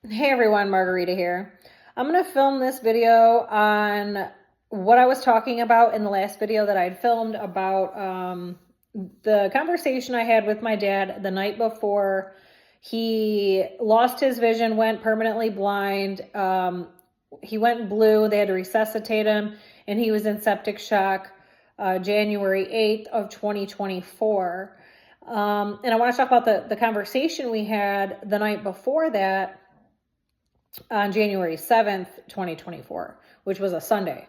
Hey everyone, Margarita here. I'm going to film this video on what I was talking about in the last video that I'd filmed about the conversation I had with my dad the night before he lost his vision, went permanently blind. He went blue, they had to resuscitate him, and he was in septic shock January 8th of 2024. And I want to talk about the conversation we had the night before that on January 7th, 2024, which was a Sunday.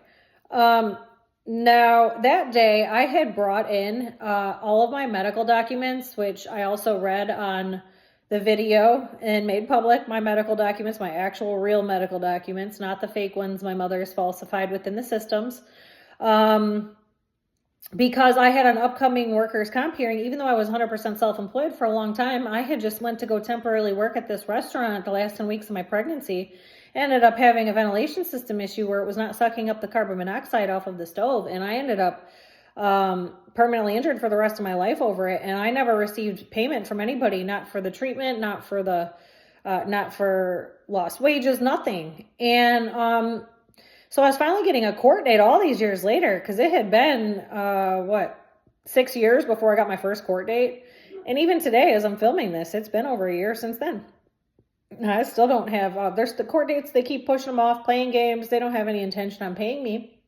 Now, that day, I had brought in all of my medical documents, which I also read on the video and made public, my medical documents, my actual real medical documents, not the fake ones my mother has falsified within the systems. Because I had an upcoming workers' comp hearing, even though I was 100% self-employed for a long time, I had just went to go temporarily work at this restaurant the last 10 weeks of my pregnancy. Ended up having a ventilation system issue where it was not sucking up the carbon monoxide off of the stove. And I ended up permanently injured for the rest of my life over it. And I never received payment from anybody, not for the treatment, not for lost wages, nothing. And so I was finally getting a court date all these years later, because it had been, 6 years before I got my first court date. And even today, as I'm filming this, it's been over a year since then. I still don't have, there's the court dates, they keep pushing them off, playing games. They don't have any intention on paying me.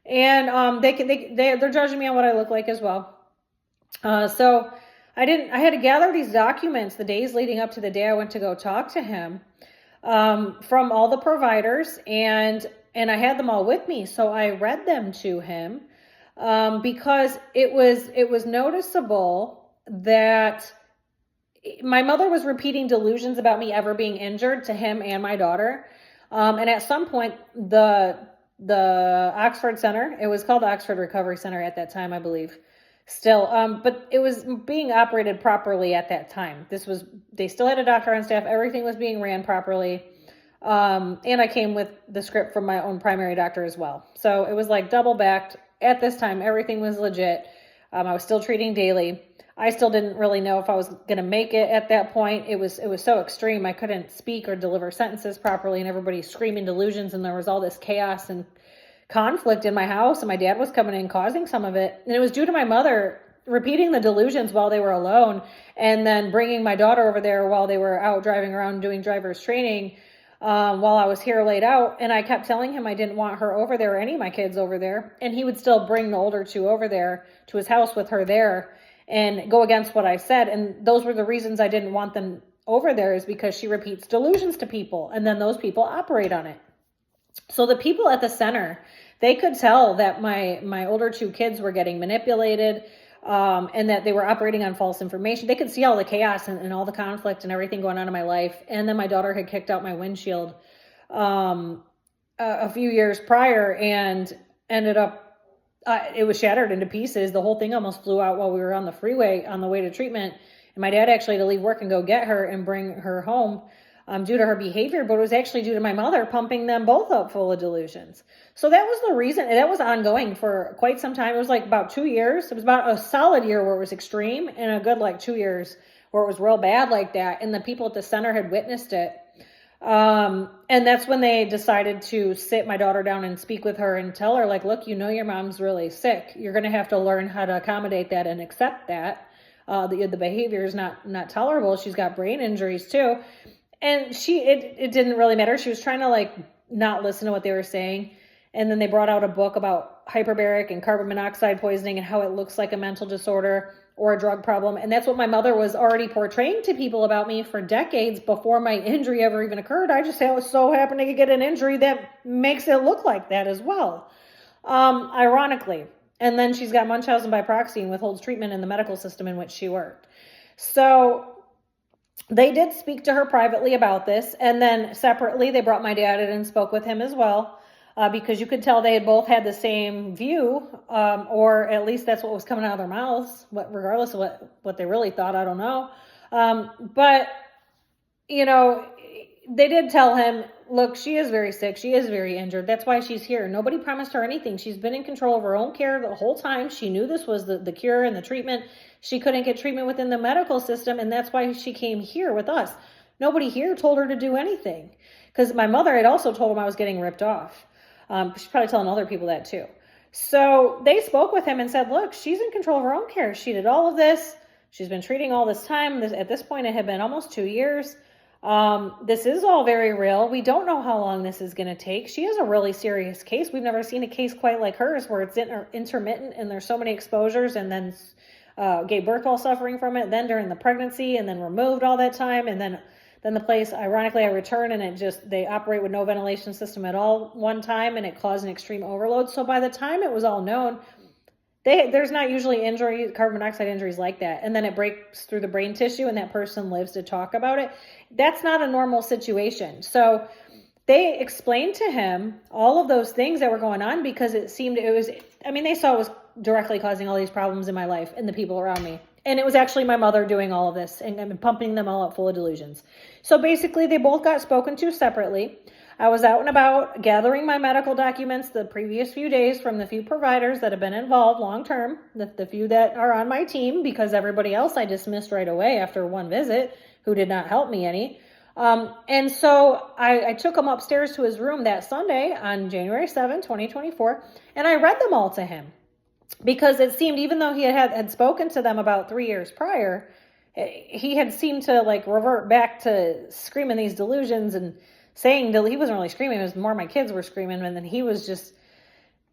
And they're judging me on what I look like as well. So I had to gather these documents the days leading up to the day I went to go talk to him from all the providers, and I had them all with me. So I read them to him because it was noticeable that my mother was repeating delusions about me ever being injured to him and my daughter. And at some point, the Oxford Center, it was called the Oxford Recovery Center at that time, I believe, still, but it was being operated properly at that time. They still had a doctor on staff. Everything was being ran properly. And I came with the script from my own primary doctor as well. So it was like double backed. At this time, everything was legit. I was still treating daily. I still didn't really know if I was going to make it at that point. It was so extreme. I couldn't speak or deliver sentences properly, and everybody's screaming delusions, and there was all this chaos and conflict in my house, and my dad was coming in causing some of it. And it was due to my mother repeating the delusions while they were alone, and then bringing my daughter over there while they were out driving around doing driver's training while I was here laid out. And I kept telling him I didn't want her over there or any of my kids over there. And he would still bring the older two over there to his house with her there and go against what I said. And those were the reasons I didn't want them over there, is because she repeats delusions to people, and then those people operate on it. So the people at the center, they could tell that my older two kids were getting manipulated, and that they were operating on false information. They could see all the chaos and all the conflict and everything going on in my life. And then my daughter had kicked out my windshield a few years prior and ended up, it was shattered into pieces. The whole thing almost flew out while we were on the freeway on the way to treatment. And my dad actually had to leave work and go get her and bring her home due to her behavior, but it was actually due to my mother pumping them both up full of delusions. So that was the reason, and that was ongoing for quite some time. It was like about 2 years. It was about a solid year where it was extreme, and a good 2 years where it was real bad like that. And the people at the center had witnessed it. And that's when they decided to sit my daughter down and speak with her and tell her, look, your mom's really sick. You're going to have to learn how to accommodate that and accept that. The behavior is not tolerable. She's got brain injuries too. And it didn't really matter. She was trying to not listen to what they were saying. And then they brought out a book about hyperbaric and carbon monoxide poisoning and how it looks like a mental disorder or a drug problem. And that's what my mother was already portraying to people about me for decades before my injury ever even occurred. I just so happened to get an injury that makes it look like that as well, ironically. And then she's got Munchausen by proxy and withholds treatment in the medical system in which she worked. So they did speak to her privately about this. And then separately, they brought my dad in and spoke with him as well. Because you could tell they had both had the same view, or at least that's what was coming out of their mouths, regardless of what they really thought, I don't know. But, they did tell him, look, she is very sick. She is very injured. That's why she's here. Nobody promised her anything. She's been in control of her own care the whole time. She knew this was the cure and the treatment. She couldn't get treatment within the medical system, and that's why she came here with us. Nobody here told her to do anything, because my mother had also told him I was getting ripped off. She's probably telling other people that too. So they spoke with him and said, look, she's in control of her own care. She did all of this. She's been treating all this time. At this point, it had been almost 2 years. This is all very real. We don't know how long this is going to take. She has a really serious case. We've never seen a case quite like hers, where it's intermittent and there's so many exposures, and then gave birth while suffering from it, then during the pregnancy, and then removed all that time. And then the place, ironically, I returned, and they operate with no ventilation system at all one time, and it caused an extreme overload. So by the time it was all known, there's not usually carbon monoxide injuries like that. And then it breaks through the brain tissue and that person lives to talk about it. That's not a normal situation. So they explained to him all of those things that were going on, because they saw it was directly causing all these problems in my life and the people around me. And it was actually my mother doing all of this and pumping them all up full of delusions. So basically they both got spoken to separately. I was out and about gathering my medical documents the previous few days from the few providers that have been involved long-term, the few that are on my team, because everybody else I dismissed right away after one visit who did not help me any. And so I took him upstairs to his room that Sunday on January 7, 2024, and I read them all to him, because it seemed, even though he had spoken to them about 3 years prior, he had seemed to revert back to screaming these delusions and saying that he wasn't really screaming. It was more my kids were screaming, and then he was just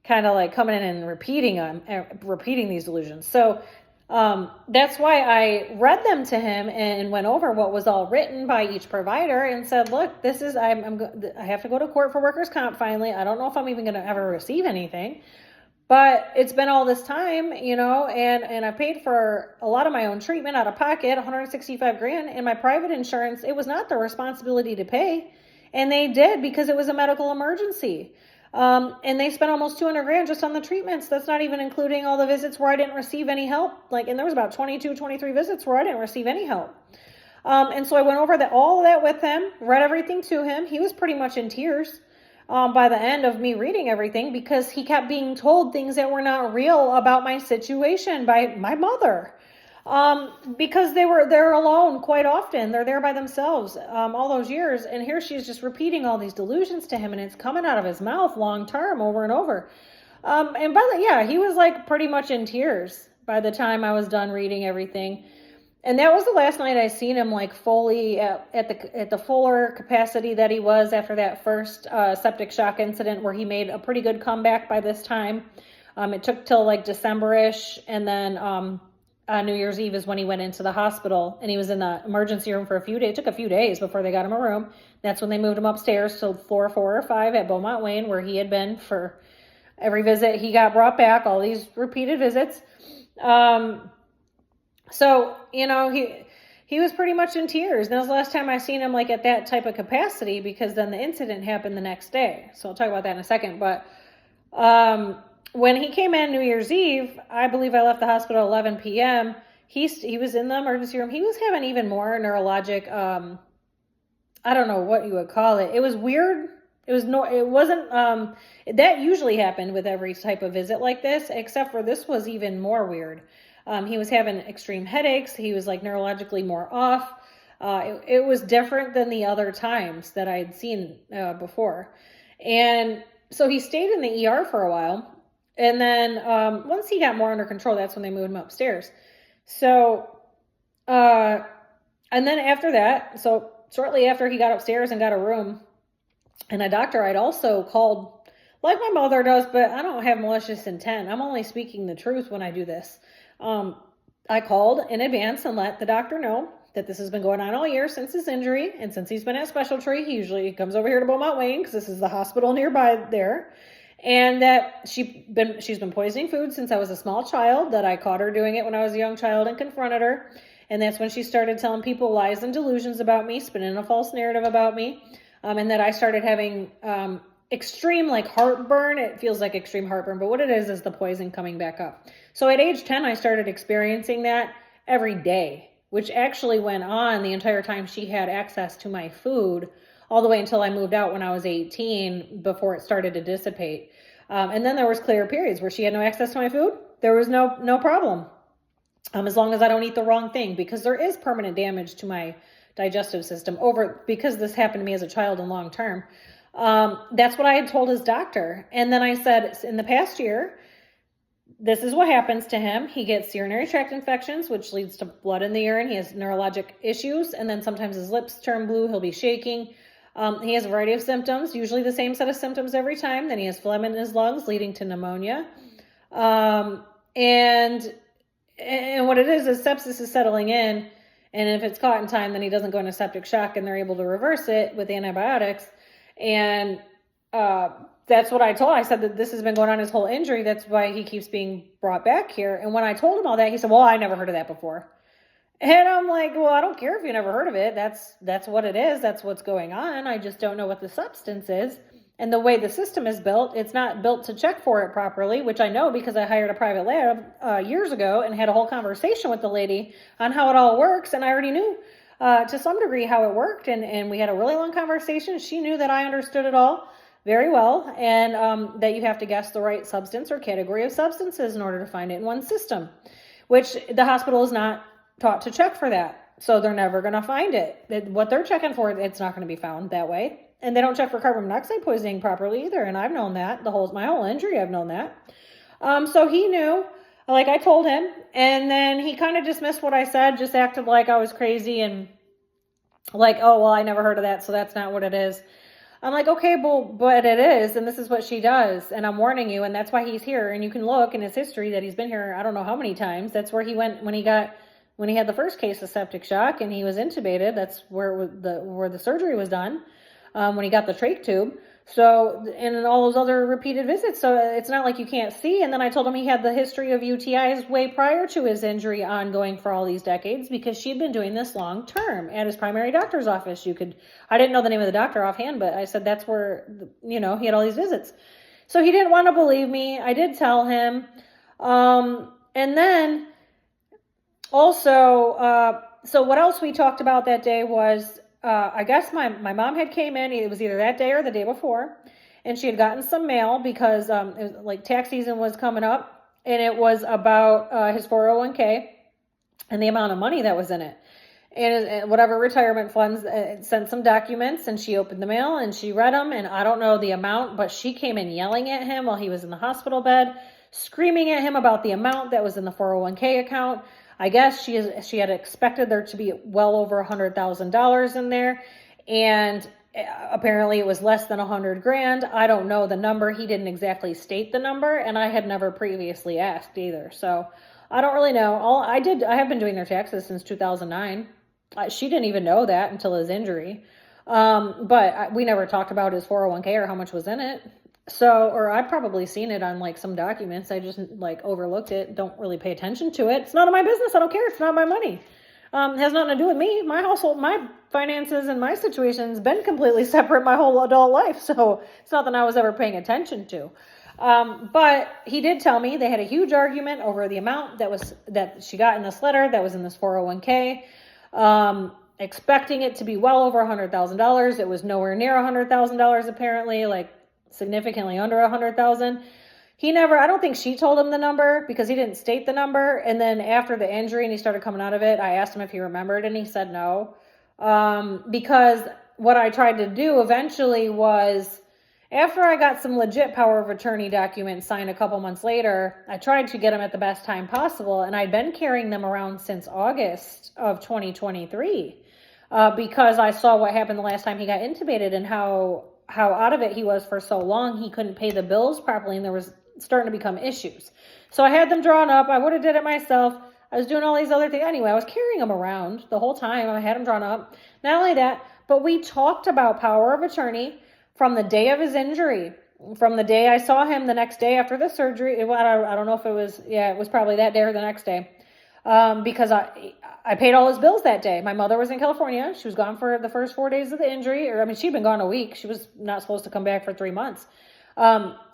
kind of coming in and repeating these delusions. So that's why I read them to him and went over what was all written by each provider and said, look, I have to go to court for workers' comp finally. I don't know if I'm even going to ever receive anything, but it's been all this time, and I paid for a lot of my own treatment out of pocket, $165,000, and my private insurance, it was not their responsibility to pay. And they did, because it was a medical emergency. And they spent almost $200,000 just on the treatments. That's not even including all the visits where I didn't receive any help. And there was about 22, 23 visits where I didn't receive any help. And so I went over all of that with him, read everything to him. He was pretty much in tears by the end of me reading everything, because he kept being told things that were not real about my situation by my mother. Because they're alone quite often. They're there by themselves, all those years. And here she's just repeating all these delusions to him, and it's coming out of his mouth long term over and over. And he was pretty much in tears by the time I was done reading everything. And that was the last night I seen him fully at the fuller capacity that he was after that first septic shock incident, where he made a pretty good comeback by this time. It took till December-ish, and then New Year's Eve is when he went into the hospital, and he was in the emergency room for a few days. It took a few days before they got him a room. That's when they moved him upstairs to floor 4 or 5 at Beaumont Wayne, where he had been for every visit. He got brought back, all these repeated visits. So, he was pretty much in tears. And that was the last time I seen him at that type of capacity, because then the incident happened the next day. So I'll talk about that in a second. But, when he came in New Year's Eve, I believe I left the hospital at 11 p.m. He was in the emergency room. He was having even more neurologic, I don't know what you would call it. It was weird. It wasn't, that usually happened with every type of visit like this, except for this was even more weird. He was having extreme headaches. He was neurologically more off. It was different than the other times that I had seen before. And so he stayed in the ER for a while. And then once he got more under control, that's when they moved him upstairs. So, and then after that, so shortly after he got upstairs and got a room and a doctor, I'd also called, like my mother does, but I don't have malicious intent. I'm only speaking the truth when I do this. I called in advance and let the doctor know that this has been going on all year since his injury. And since he's been at Specialty, he usually comes over here to Beaumont Wayne, because this is the hospital nearby there. And that she's been poisoning food since I was a small child, that I caught her doing it when I was a young child and confronted her. And that's when she started telling people lies and delusions about me, spinning a false narrative about me. And that I started having extreme heartburn. It feels like extreme heartburn, but what it is the poison coming back up. So at age 10, I started experiencing that every day, which actually went on the entire time she had access to my food, all the way until I moved out when I was 18, before it started to dissipate. And then there was clear periods where she had no access to my food. There was no problem. As long as I don't eat the wrong thing, because there is permanent damage to my digestive system because this happened to me as a child and long term. That's what I had told his doctor. And then I said, in the past year, this is what happens to him. He gets urinary tract infections, which leads to blood in the urine. He has neurologic issues, and then sometimes his lips turn blue. He'll be shaking. He has a variety of symptoms, usually the same set of symptoms every time. Then he has phlegm in his lungs, leading to pneumonia. And what it is sepsis is settling in, and if it's caught in time, then he doesn't go into septic shock, and they're able to reverse it with antibiotics. And that's what I told him. I said that this has been going on his whole injury. That's why he keeps being brought back here. And when I told him all that, he said, well, I never heard of that before. And I'm like, well, I don't care if you never heard of it. That's what it is. That's what's going on. I just don't know what the substance is. And the way the system is built, it's not built to check for it properly, which I know because I hired a private lab years ago and had a whole conversation with the lady on how it all works. And I already knew to some degree how it worked. And we had a really long conversation. She knew that I understood it all very well, and that you have to guess the right substance or category of substances in order to find it in one system, which the hospital is not taught to check for that. So they're never going to find it. What they're checking for, it's not going to be found that way. And they don't check for carbon monoxide poisoning properly either. And I've known that my whole injury, I've known that. So he knew, like I told him, and then he kind of dismissed what I said, just acted like I was crazy and like, oh, well, I never heard of that. So that's not what it is. I'm like, okay, but it is, and this is what she does, and I'm warning you, and that's why he's here. And you can look in his history that he's been here, I don't know how many times. That's where he went when he had the first case of septic shock, and he was intubated. That's where the surgery was done, when he got the trach tube. So, and all those other repeated visits. So it's not like you can't see. And then I told him he had the history of UTIs way prior to his injury ongoing for all these decades, because she'd been doing this long term at his primary doctor's office. I didn't know the name of the doctor offhand, but I said that's where, he had all these visits. So he didn't want to believe me. I did tell him. And then also, so what else we talked about that day was, I guess my mom had came in, it was either that day or the day before, and she had gotten some mail because it was like tax season was coming up, and it was about his 401k and the amount of money that was in it. And whatever retirement funds sent some documents, and she opened the mail and she read them, and I don't know the amount, but she came in yelling at him while he was in the hospital bed, screaming at him about the amount that was in the 401k account. I guess she had expected there to be well over $100,000 in there, and apparently it was less than $100,000. I don't know the number. He didn't exactly state the number, and I had never previously asked either. So I don't really know. I have been doing their taxes since 2009. She didn't even know that until his injury. But we never talked about his 401k or how much was in it. So, or I've probably seen it on like some documents. I just like overlooked it. Don't really pay attention to it. It's none of my business. I don't care. It's not my money. It has nothing to do with me. My household, my finances, and my situation's been completely separate my whole adult life. So it's nothing I was ever paying attention to. But he did tell me they had a huge argument over the amount that she got in this letter that was in this 401k. Expecting it to be well over $100,000. It was nowhere near $100,000 apparently, like significantly under $100,000. I don't think she told him the number because he didn't state the number. And then after the injury and he started coming out of it, I asked him if he remembered, and he said no. Because what I tried to do eventually was, after I got some legit power of attorney documents signed a couple months later, I tried to get them at the best time possible. And I'd been carrying them around since August of 2023 because I saw what happened the last time he got intubated and how out of it he was for so long. He couldn't pay the bills properly, and there was starting to become issues. So I had them drawn up. I would have did it myself. I was doing all these other things. Anyway, I was carrying them around the whole time. I had them drawn up. Not only that, but we talked about power of attorney from the day of his injury, from the day I saw him the next day after the surgery. I don't know if it was probably that day or the next day. Because I paid all his bills that day. My mother was in California. She was gone for the first 4 days of the injury. She'd been gone a week. She was not supposed to come back for 3 months.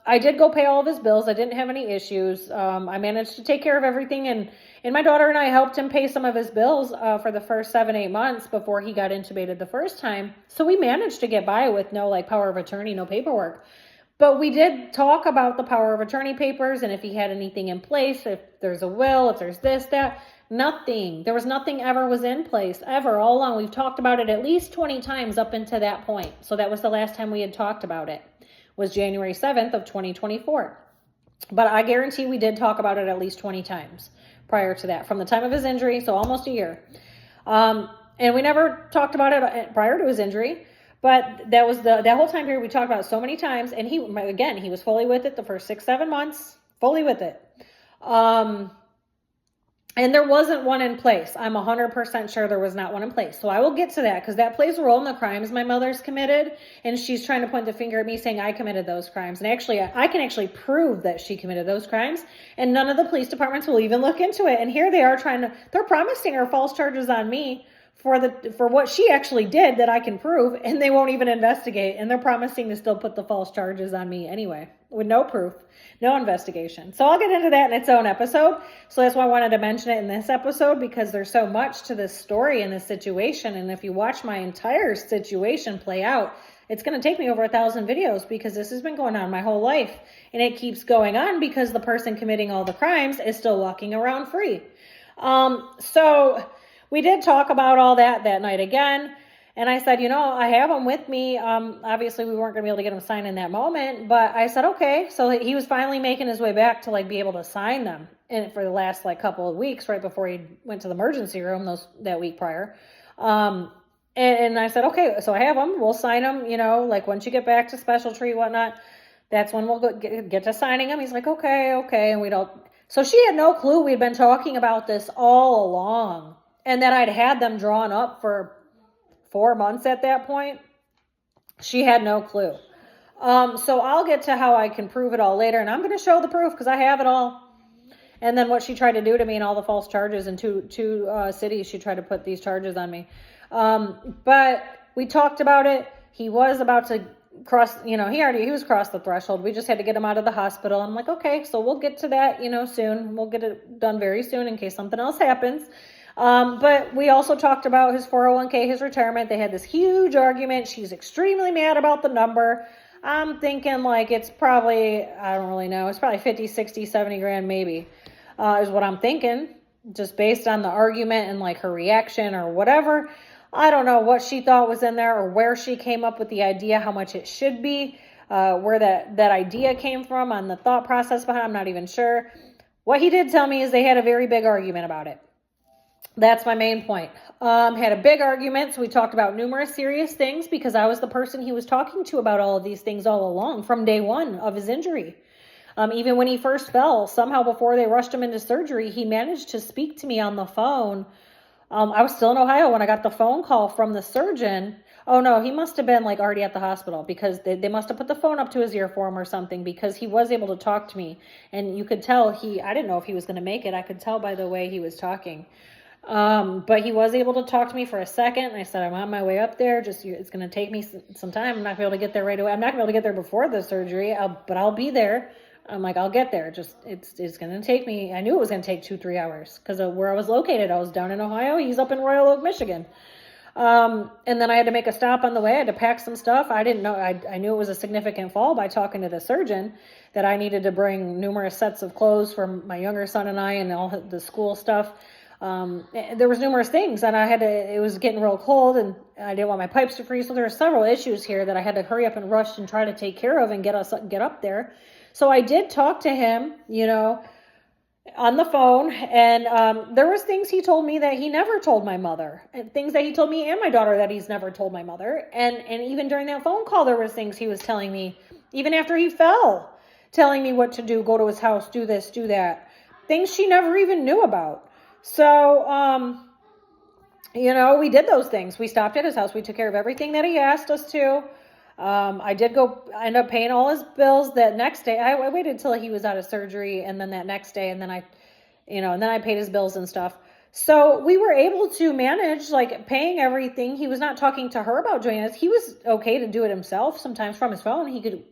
I did go pay all of his bills. I didn't have any issues. I managed to take care of everything. And my daughter and I helped him pay some of his bills for the first 7-8 months before he got intubated the first time. So we managed to get by with no power of attorney, no paperwork. But we did talk about the power of attorney papers and if he had anything in place, if there's a will, if there's this, that. Nothing. There was nothing ever was in place, ever, all along. We've talked about it at least 20 times up into that point. So that was the last time we had talked about it, was January 7th of 2024. But I guarantee we did talk about it at least 20 times prior to that, from the time of his injury, so almost a year. And we never talked about it prior to his injury, but that was that whole time period we talked about it so many times. And he was fully with it the first 6-7 months, fully with it. And there wasn't one in place. I'm 100% sure there was not one in place. So I will get to that, because that plays a role in the crimes my mother's committed. And she's trying to point the finger at me saying I committed those crimes. And actually, I can actually prove that she committed those crimes. And none of the police departments will even look into it. And here they are they're promising her false charges on me for what she actually did that I can prove. And they won't even investigate. And they're promising to still put the false charges on me anyway, with no proof. No investigation. So I'll get into that in its own episode. So that's why I wanted to mention it in this episode, because there's so much to this story and this situation. And if you watch my entire situation play out, it's going to take me over 1,000 videos, because this has been going on my whole life. And it keeps going on because the person committing all the crimes is still walking around free. So we did talk about all that night again. And I said, I have him with me. Obviously, we weren't going to be able to get him signed in that moment. But I said, okay. So he was finally making his way back to be able to sign them. And for the last couple of weeks, right before he went to the emergency room that week prior. And I said, okay, so I have him. We'll sign him, once you get back to special treat, whatnot. That's when we'll get to signing him. He's like, okay. And we don't. So she had no clue we'd been talking about this all along. And that I'd had them drawn up for 4 months at that point. She had no clue. So I'll get to how I can prove it all later. And I'm going to show the proof, because I have it all. And then what she tried to do to me and all the false charges in two cities, she tried to put these charges on me. But we talked about it. He was about to cross, he was crossed the threshold. We just had to get him out of the hospital. I'm like, okay, so we'll get to that, soon. We'll get it done very soon in case something else happens. But we also talked about his 401k, his retirement. They had this huge argument. She's extremely mad about the number. I'm thinking it's probably, I don't really know. It's probably 50, 60, 70 grand maybe, is what I'm thinking, just based on the argument and her reaction or whatever. I don't know what she thought was in there, or where she came up with the idea, how much it should be, where that idea came from on the thought process behind. I'm not even sure. What he did tell me is they had a very big argument about it. That's my main point. Had a big argument. So we talked about numerous serious things, because I was the person he was talking to about all of these things all along from day one of his injury. Even when he first fell, somehow before they rushed him into surgery, he managed to speak to me on the phone. I was still in Ohio when I got the phone call from the surgeon. Oh no, he must have been already at the hospital, because they must have put the phone up to his ear for him or something, because he was able to talk to me. And you could tell I didn't know if he was going to make it. I could tell by the way he was talking. But he was able to talk to me for a second. And I said, I'm on my way up there. It's going to take me some time. I'm not going to be able to get there right away. I'm not going to be able to get there before the surgery, but I'll be there. I'm like, I'll get there. It's going to take me. I knew it was going to take 2-3 hours, because of where I was located. I was down in Ohio. He's up in Royal Oak, Michigan. And then I had to make a stop on the way. I had to pack some stuff. I didn't know. I knew it was a significant fall by talking to the surgeon, that I needed to bring numerous sets of clothes for my younger son and I, and all the school stuff. There was numerous things, and it was getting real cold, and I didn't want my pipes to freeze. So there were several issues here that I had to hurry up and rush and try to take care of and get up there. So I did talk to him, on the phone, and there was things he told me that he never told my mother, and things that he told me and my daughter that he's never told my mother. And even during that phone call, there was things he was telling me, even after he fell, telling me what to do, go to his house, do this, do that, things she never even knew about. So, we did those things. We stopped at his house. We took care of everything that he asked us to. I did end up paying all his bills that next day. I waited until he was out of surgery, and then that next day, and then I paid his bills and stuff. So we were able to manage paying everything. He was not talking to her about joining us. He was okay to do it himself. Sometimes from his phone, he could,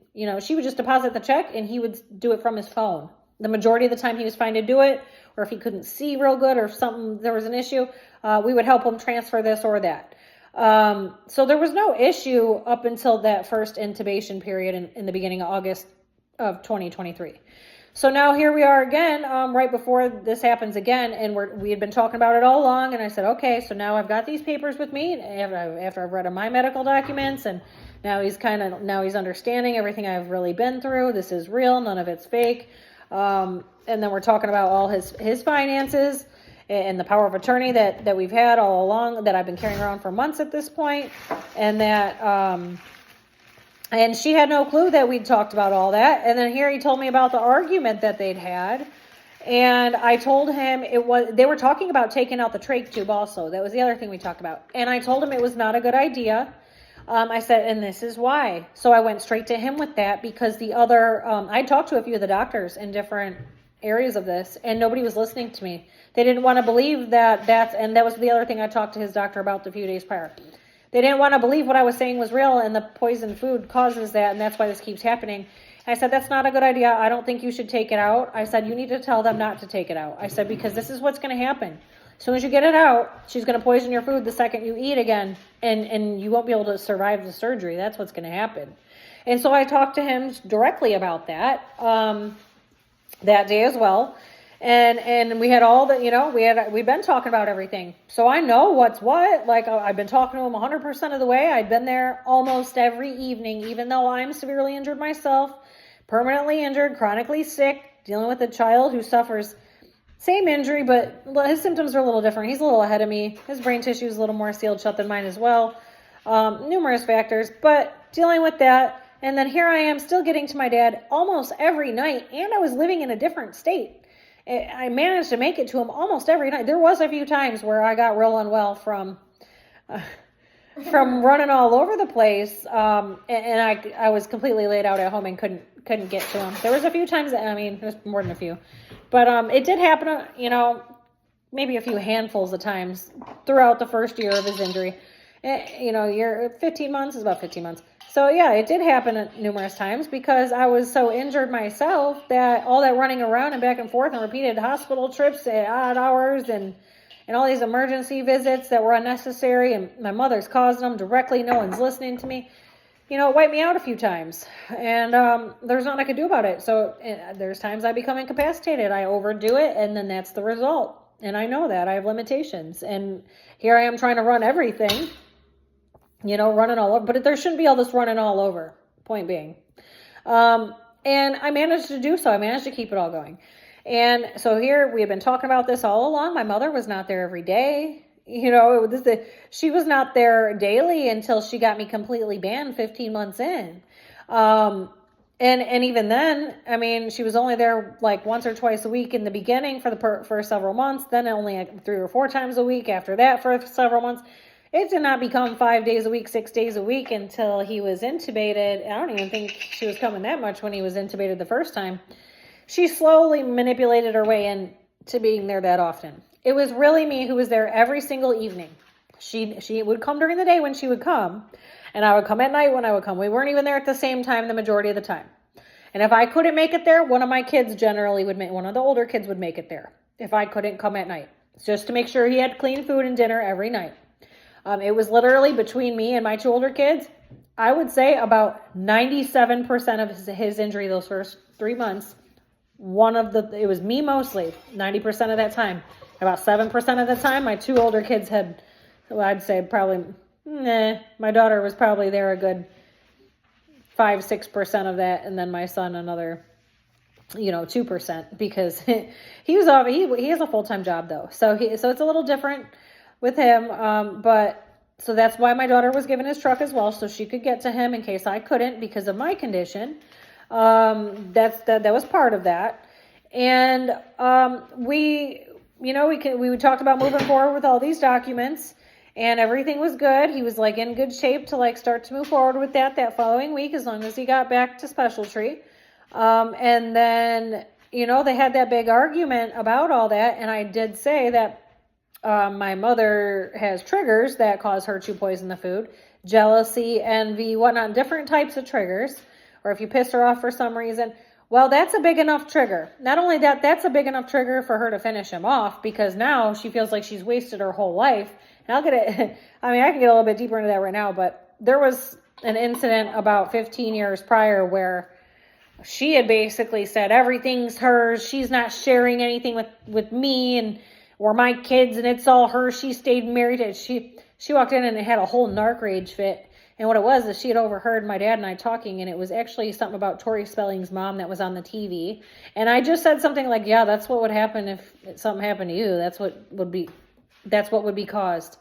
she would just deposit the check and he would do it from his phone. The majority of the time he was fine to do it, or if he couldn't see real good, or if there was an issue, we would help him transfer this or that. So there was no issue up until that first intubation period in the beginning of August of 2023. So now here we are again, right before this happens again, and we had been talking about it all along, and I said, okay, so now I've got these papers with me after I've read my medical documents, and now he's understanding everything I've really been through. This is real, none of it's fake. And then we're talking about all his finances and the power of attorney that we've had all along, that I've been carrying around for months at this point, and that and she had no clue that we'd talked about all that. And then here he told me about the argument that they'd had. And I told him they were talking about taking out the trach tube also. That was the other thing we talked about. And I told him it was not a good idea. I said, and this is why. So I went straight to him with that, because I talked to a few of the doctors in different areas of this, and nobody was listening to me. They didn't want to believe and that was the other thing I talked to his doctor about the few days prior. They didn't want to believe what I was saying was real, and the poisoned food causes that, and that's why this keeps happening. I said, that's not a good idea. I don't think you should take it out. I said, you need to tell them not to take it out. I said, because this is what's going to happen. As soon as you get it out, she's going to poison your food the second you eat again, and you won't be able to survive the surgery. That's what's going to happen. And so I talked to him directly about that day as well. And we had all the, we'd been talking about everything. So I know what's what. Like, I've been talking to him 100% of the way. I'd been there almost every evening, even though I'm severely injured myself, permanently injured, chronically sick, dealing with a child who suffers same injury, but his symptoms are a little different. He's a little ahead of me. His brain tissue is a little more sealed shut than mine as well. Numerous factors, but dealing with that. And then here I am still getting to my dad almost every night. And I was living in a different state. I managed to make it to him almost every night. There was a few times where I got real unwell from running all over the place, and I was completely laid out at home and couldn't get to him. There was a few times there's more than a few, but it did happen. Maybe a few handfuls of times throughout the first year of his injury. Year 15 months is about 15 months. So yeah, it did happen numerous times because I was so injured myself that all that running around and back and forth and repeated hospital trips at odd hours and all these emergency visits that were unnecessary, and my mother's causing them directly. No one's listening to me. It wiped me out a few times, and there's nothing I could do about it. So there's times I become incapacitated. I overdo it, and then that's the result. And I know that I have limitations, and here I am trying to run everything. Running all over, but there shouldn't be all this running all over, point being. And I managed to do so. I managed to keep it all going. And so here we have been talking about this all along. My mother was not there every day. She was not there daily until she got me completely banned 15 months in. And even then, she was only there like once or twice a week in the beginning for several months, then only 3 or 4 times a week after that for several months. It did not become 5 days a week, 6 days a week until he was intubated. I don't even think she was coming that much when he was intubated the first time. She slowly manipulated her way into being there that often. It was really me who was there every single evening. She would come during the day when she would come, and I would come at night when I would come. We weren't even there at the same time the majority of the time. And if I couldn't make it there, one of my kids generally one of the older kids would make it there if I couldn't come at night, just to make sure he had clean food and dinner every night. It was literally between me and my 2 older kids. I would say about 97% of his injury those first 3 months. It was me mostly, 90% of that time. About 7% of the time, my 2 older kids had, I'd say probably, my daughter was probably there a good 5-6% of that, and then my son another, 2%, because he has a full-time job though. So it's a little different with him, but so that's why my daughter was given his truck as well, so she could get to him in case I couldn't because of my condition. That was part of that, and we talked about moving forward with all these documents, and everything was good. He was in good shape to start to move forward with that following week, as long as he got back to specialty. And then they had that big argument about all that, and I did say that. My mother has triggers that cause her to poison the food. Jealousy, envy, whatnot, different types of triggers. Or if you piss her off for some reason, well, that's a big enough trigger. Not only that, that's a big enough trigger for her to finish him off, because now she feels like she's wasted her whole life. And I can get a little bit deeper into that right now, but there was an incident about 15 years prior where she had basically said everything's hers. She's not sharing anything with me and or my kids, and it's all her. She stayed married. And she walked in and had a whole narc rage fit. And what it was is she had overheard my dad and I talking, and it was actually something about Tori Spelling's mom that was on the TV. And I just said something like, yeah, that's what would happen if something happened to you. That's what would be caused.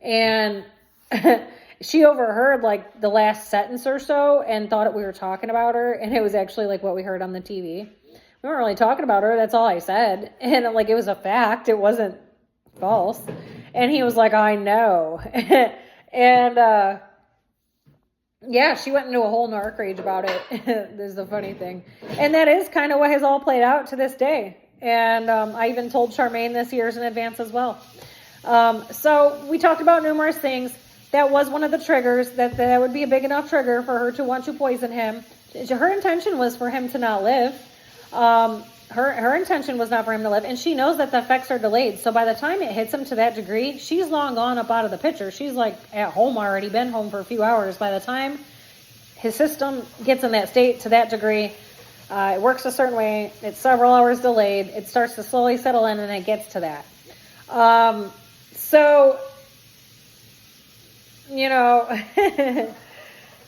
And she overheard like the last sentence or so and thought we were talking about her. And it was actually like what we heard on the TV. We weren't really talking about her. That's all I said. And like, it was a fact. It wasn't false. And he was like, I know. And, yeah, she went into a whole narc rage about it. This is the funny thing. And that is kind of what has all played out to this day. And I even told Charmaine this years in advance as well. So we talked about numerous things. That was one of the triggers, that would be a big enough trigger for her to want to poison him. Her intention was for him to not live. Her intention was not for him to live, and she knows that the effects are delayed. So by the time it hits him to that degree, she's long gone up out of the picture. She's like at home already, been home for a few hours. By the time his system gets in that state to that degree, it works a certain way. It's several hours delayed. It starts to slowly settle in, and it gets to that. So, you know,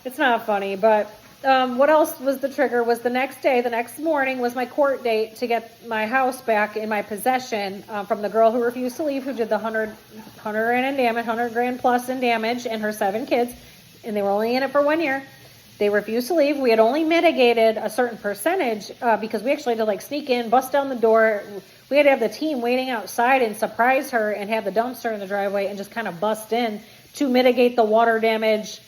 it's not funny, but what else was the trigger was the next day, the next morning was my court date to get my house back in my possession from the girl who refused to leave, who did the 100 grand in damage, 100 grand plus in damage, and her 7 kids, and they were only in it for 1 year. They refused to leave. We had only mitigated a certain percentage because we actually had to like sneak in, bust down the door. We had to have the team waiting outside and surprise her and have the dumpster in the driveway and just kind of bust in to mitigate the water damage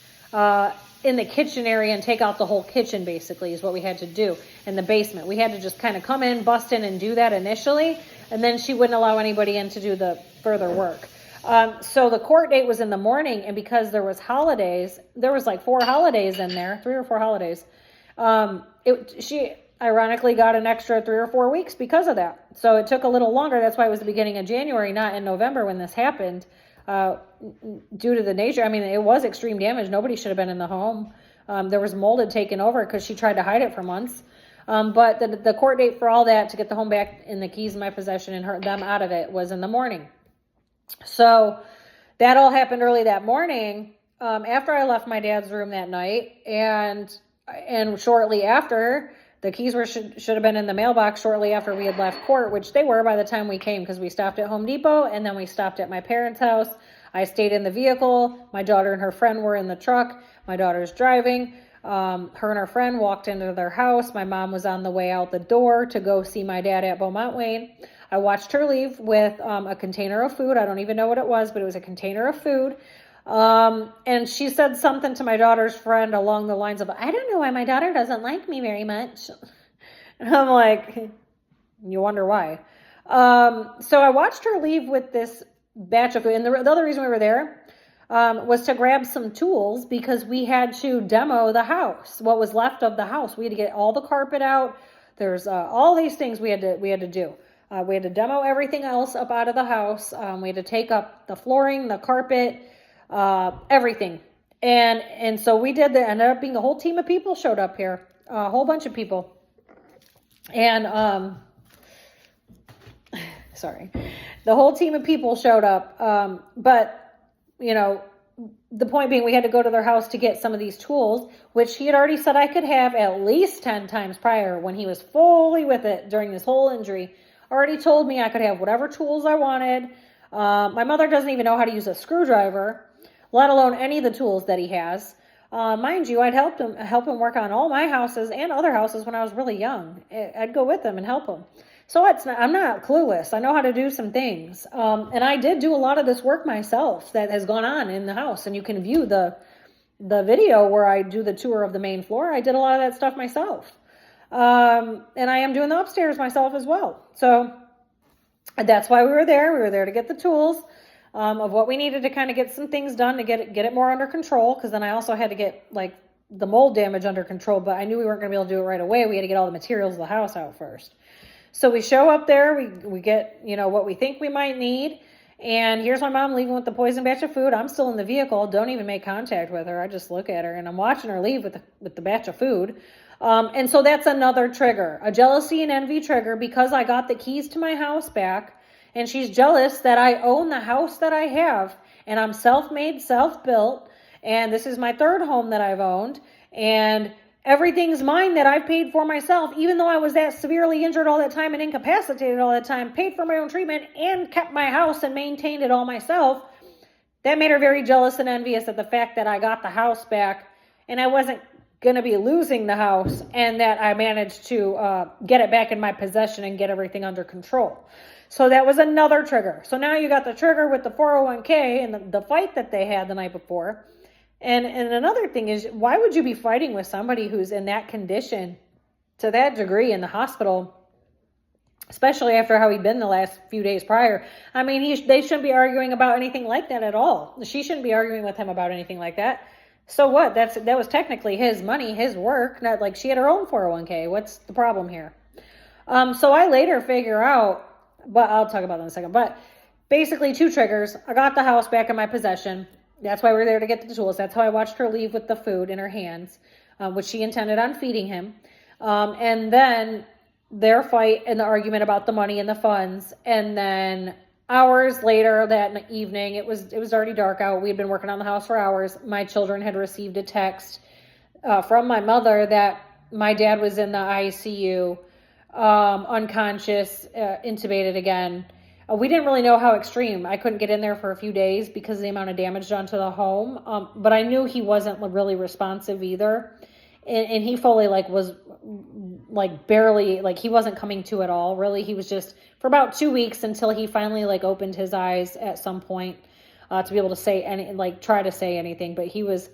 in the kitchen area and take out the whole kitchen, basically, is what we had to do in the basement. We had to just kind of come in, bust in, and do that initially, and then she wouldn't allow anybody in to do the further work. So the court date was in the morning, and because there was holidays, there was like 4 holidays in there, 3 or 4 holidays. She ironically got an extra 3 or 4 weeks because of that. So it took a little longer. That's why it was the beginning of January, not in November when this happened. Due to the nature, I mean, it was extreme damage. Nobody should have been in the home. There was mold had taken over because she tried to hide it for months. But the court date for all that to get the home back and the keys in my possession and them out of it was in the morning. So that all happened early that morning after I left my dad's room that night. And shortly after, the keys should have been in the mailbox shortly after we had left court, which they were by the time we came, because we stopped at Home Depot and then we stopped at my parents' house. I stayed in the vehicle. My daughter and her friend were in the truck. My daughter's driving. Her and her friend walked into their house. My mom was on the way out the door to go see my dad at Beaumont Wayne. I watched her leave with a container of food. I don't even know what it was, but it was a container of food. And she said something to my daughter's friend along the lines of, I don't know why my daughter doesn't like me very much. And I'm like, you wonder why. So I watched her leave with this batch of food. And the other reason we were there was to grab some tools because we had to demo the house, what was left of the house. We had to get all the carpet out. There's all these things we had to do. We had to demo everything else up out of the house. We had to take up the flooring, the carpet, everything. And so we did that. Ended up being a whole team of people showed up here, a whole bunch of people. And, sorry, the whole team of people showed up. But, you know, the point being we had to go to their house to get some of these tools, which he had already said I could have at least 10 times prior when he was fully with it during this whole injury. Already told me I could have whatever tools I wanted. My mother doesn't even know how to use a screwdriver, let alone any of the tools that he has. Mind you, I'd help him work on all my houses and other houses when I was really young. I'd go with him and help him. So I'm not clueless. I know how to do some things. And I did do a lot of this work myself that has gone on in the house. And you can view the video where I do the tour of the main floor. I did a lot of that stuff myself. And I am doing the upstairs myself as well. So that's why we were there. We were there to get the tools of what we needed to kind of get some things done to get it more under control. Because then I also had to get like the mold damage under control. But I knew we weren't going to be able to do it right away. We had to get all the materials of the house out first. So we show up there. We get, you know, what we think we might need. And here's my mom leaving with the poison batch of food. I'm still in the vehicle. Don't even make contact with her. I just look at her, and I'm watching her leave with the batch of food. And so that's another trigger, a jealousy and envy trigger, because I got the keys to my house back, and she's jealous that I own the house that I have, and I'm self-made, self-built, and this is my third home that I've owned, and everything's mine that I've paid for myself, even though I was that severely injured all that time and incapacitated all that time, paid for my own treatment and kept my house and maintained it all myself. That made her very jealous and envious at the fact that I got the house back and I wasn't going to be losing the house, and that I managed to get it back in my possession and get everything under control. So that was another trigger. So now you got the trigger with the 401k and the fight that they had the night before. And another thing is, why would you be fighting with somebody who's in that condition to that degree in the hospital, especially after how he'd been the last few days prior? I mean, they shouldn't be arguing about anything like that at all. She shouldn't be arguing with him about anything like that. So what? That was technically his money, his work. Not like she had her own 401k. What's the problem here? So I later figure out, but I'll talk about that in a second. But basically, two triggers. I got the house back in my possession. That's why we're there to get the tools. That's how I watched her leave with the food in her hands, which she intended on feeding him. And then their fight and the argument about the money and the funds. And then hours later that evening, it was already dark out. We had been working on the house for hours. My children had received a text from my mother that my dad was in the ICU, unconscious, intubated again. We didn't really know how extreme. I couldn't get in there for a few days because of the amount of damage done to the home. But I knew he wasn't really responsive either. And he fully was barely, he wasn't coming to at all. Really, he was just for about 2 weeks until he finally opened his eyes at some point to be able to say try to say anything. But he was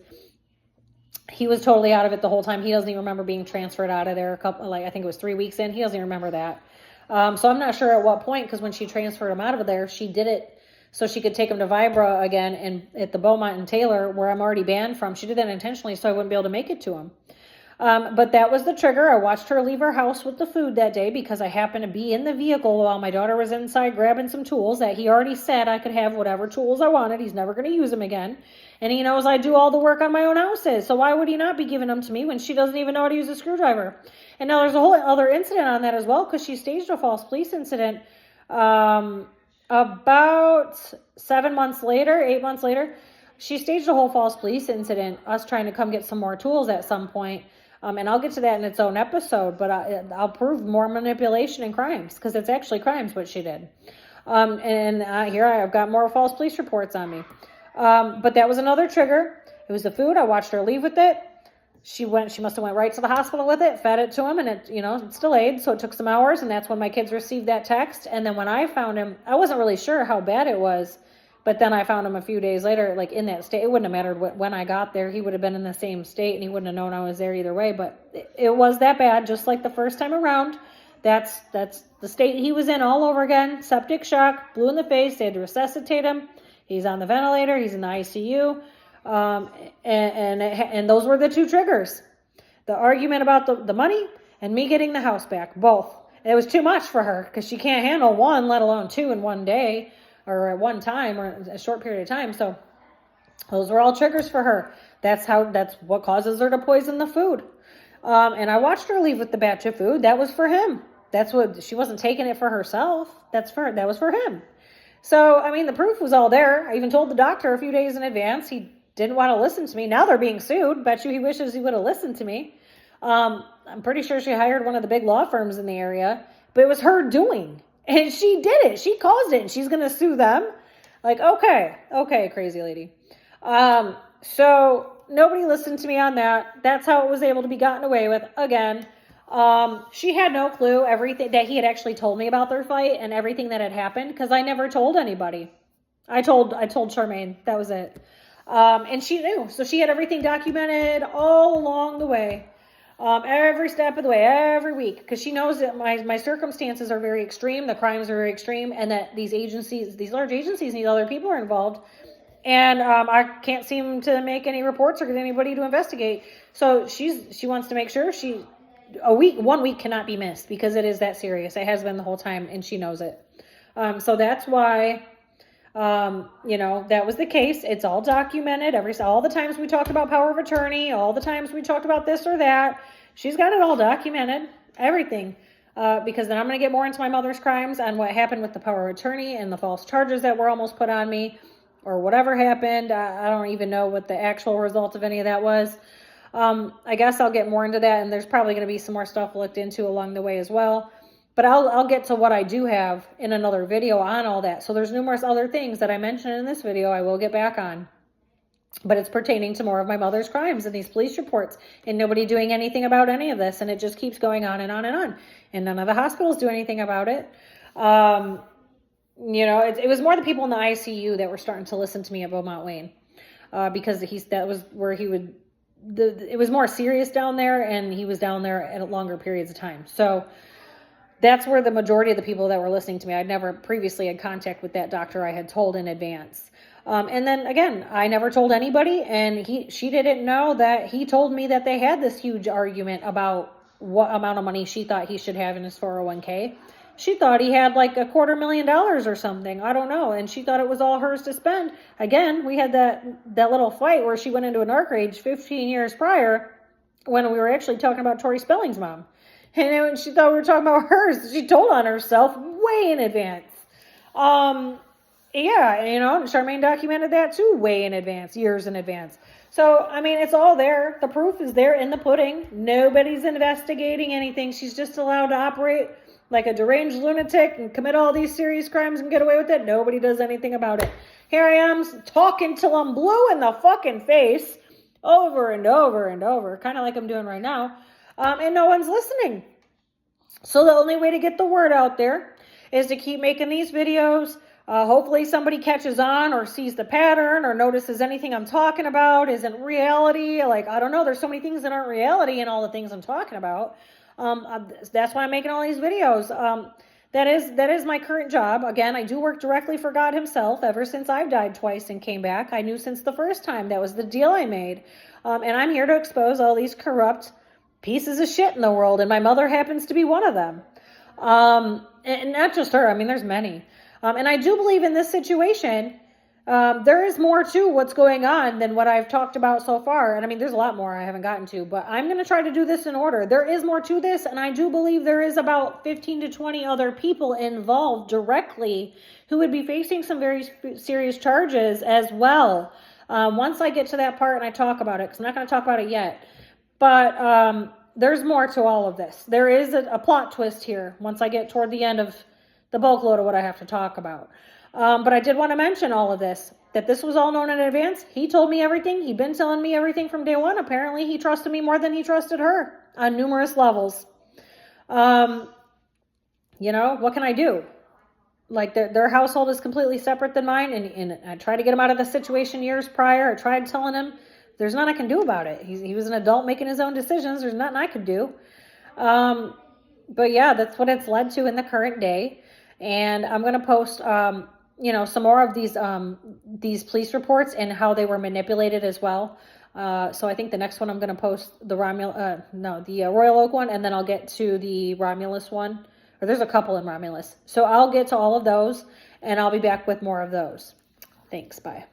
totally out of it the whole time. He doesn't even remember being transferred out of there I think it was 3 weeks in. He doesn't even remember that. So I'm not sure at what point, because when she transferred him out of there, she did it so she could take him to Vibra again and at the Beaumont and Taylor, where I'm already banned from. She did that intentionally so I wouldn't be able to make it to him. But that was the trigger. I watched her leave her house with the food that day because I happened to be in the vehicle while my daughter was inside grabbing some tools that he already said I could have whatever tools I wanted. He's never going to use them again. And he knows I do all the work on my own houses. So why would he not be giving them to me when she doesn't even know how to use a screwdriver? And now there's a whole other incident on that as well, because she staged a false police incident about 8 months later. She staged a whole false police incident, us trying to come get some more tools at some point. And I'll get to that in its own episode, but I'll prove more manipulation and crimes, because it's actually crimes what she did. Here I've got more false police reports on me. But that was another trigger. It was the food. I watched her leave with it. She must have went right to the hospital with it, fed it to him, and it's delayed. So it took some hours, and that's when my kids received that text. And then when I found him, I wasn't really sure how bad it was. But then I found him a few days later, in that state. It wouldn't have mattered when I got there. He would have been in the same state, and he wouldn't have known I was there either way. But it was that bad, just like the first time around. That's the state he was in all over again. Septic shock, blue in the face. They had to resuscitate him. He's on the ventilator. He's in the ICU. And those were the two triggers. The argument about the money and me getting the house back, both. It was too much for her because she can't handle one, let alone two in one day or at one time or a short period of time. So those were all triggers for her. That's what causes her to poison the food. And I watched her leave with the batch of food. That was for him. She wasn't taking it for herself. That was for him. So, the proof was all there. I even told the doctor a few days in advance. He didn't want to listen to me. Now they're being sued. Bet you he wishes he would have listened to me. I'm pretty sure she hired one of the big law firms in the area, but it was her doing. And she did it. She caused it, and she's going to sue them. Okay, crazy lady. So nobody listened to me on that. That's how it was able to be gotten away with again. She had no clue everything that he had actually told me about their fight and everything that had happened, because I never told anybody. I told Charmaine. That was it. And she knew. So she had everything documented all along the way. Every step of the way, every week, because she knows that my circumstances are very extreme, the crimes are very extreme, and that these large agencies need other people are involved. And I can't seem to make any reports or get anybody to investigate. So she wants to make sure 1 week cannot be missed, because it is that serious. It has been the whole time, and she knows it. So that's why You know, that was the case. It's all documented. All the times we talked about power of attorney, all the times we talked about this or that, she's got it all documented, everything. Because then I'm going to get more into my mother's crimes on what happened with the power of attorney and the false charges that were almost put on me, or whatever happened. I don't even know what the actual result of any of that was. I guess I'll get more into that, and there's probably going to be some more stuff looked into along the way as well. But I'll get to what I do have in another video on all that. So there's numerous other things that I mentioned in this video I will get back on. But it's pertaining to more of my mother's crimes and these police reports and nobody doing anything about any of this. And it just keeps going on and on and on. And none of the hospitals do anything about it. You know, it was more the people in the ICU that were starting to listen to me at Beaumont Wayne. Because that was where he would, it was more serious down there, and he was down there at longer periods of time. So that's where the majority of the people that were listening to me, I'd never previously had contact with that doctor I had told in advance. And then again, I never told anybody, and she didn't know that he told me that they had this huge argument about what amount of money she thought he should have in his 401k. She thought he had like $250,000 or something. I don't know. And she thought it was all hers to spend. Again, we had that little fight where she went into a narc rage 15 years prior when we were actually talking about Tori Spelling's mom. And she thought we were talking about hers. She told on herself way in advance. Yeah, you know, Charmaine documented that too way in advance, years in advance. So, I mean, it's all there. The proof is there in the pudding. Nobody's investigating anything. She's just allowed to operate like a deranged lunatic and commit all these serious crimes and get away with it. Nobody does anything about it. Here I am talking till I'm blue in the fucking face over and over and over, kind of like I'm doing right now. And no one's listening. So the only way to get the word out there is to keep making these videos. Hopefully somebody catches on or sees the pattern or notices anything I'm talking about isn't reality. Like, I don't know. There's so many things that aren't reality in all the things I'm talking about. That's why I'm making all these videos. That is my current job. Again, I do work directly for God himself ever since I've died twice and came back. I knew since the first time. That was the deal I made. And I'm here to expose all these corrupt pieces of shit in the world. And my mother happens to be one of them. And not just her. I mean, there's many. And I do believe in this situation, there is more to what's going on than what I've talked about so far. And I mean, there's a lot more I haven't gotten to, but I'm going to try to do this in order. There is more to this, and I do believe there is about 15 to 20 other people involved directly who would be facing some very serious charges as well. Once I get to that part and I talk about it, because I'm not going to talk about it yet. But there's more to all of this. There is a plot twist here once I get toward the end of the bulk load of what I have to talk about. But I did want to mention all of this, that this was all known in advance. He told me everything. He'd been telling me everything from day one. Apparently, he trusted me more than he trusted her on numerous levels. You know, what can I do? Like, their household is completely separate than mine, and I tried to get him out of the situation years prior. I tried telling him, there's nothing I can do about it. He was an adult making his own decisions. There's nothing I could do. But yeah, that's what it's led to in the current day. And I'm going to post, you know, some more of these police reports and how they were manipulated as well. So I think the next one I'm going to post the Royal Oak one, and then I'll get to the Romulus one. Or there's a couple in Romulus. So I'll get to all of those, and I'll be back with more of those. Thanks. Bye.